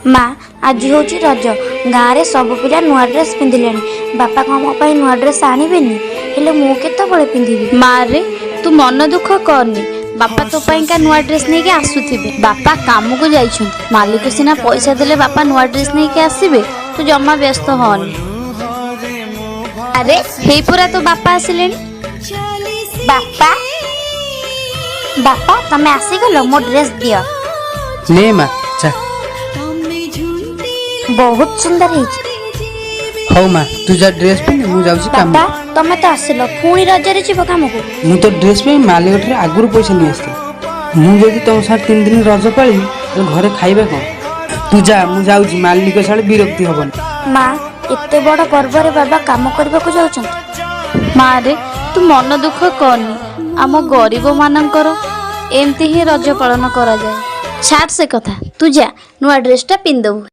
माँ आज हूँ रज गाँव में सब पिला नुआ ड्रेस पिंधिले बापा कौन मो नुआ ड्रेस आणवेनि हेले मु केतबले पिंधिबी। माँ रे तू मन दुख करनी बापा तो का नुआ ड्रेस नहीं के आसुथिबे। बापा काम को जाइछन्ति मालिक सिना पैसा देले बापा नुआ ड्रेस नहीं के आसीबे। तू जम्मा व्यस्त होनी। अरे हे पूरा तो बापा आसिले। बापा बापा तमे आसीगल मो ड्रेस दियो ले माँ जा। बहुत सुंदर है। हौ माँ तू जा ड्रेस पे मु जाउची काम। बापा तमे तो आसिल पुणी रजरे जीव काम को। मु तो ड्रेस पे मालिक ठारे आगुर पैसा नहीं आसते। मु जदि तुम साथ 3 दिन रज पाली तो घरे खाइबे कोन। तू जा मु जाउची मालिक साले विरक्ति हबन। माँ एते बड़ पर्व रे बाबा काम करबा को जाउछन। माँ रे तू मन दुख करनी आम गरीब मानकर एमती ही रज पालन करा जाए। छाड़ से कथा तू जा नुआ ड्रेस टा पिंदबू।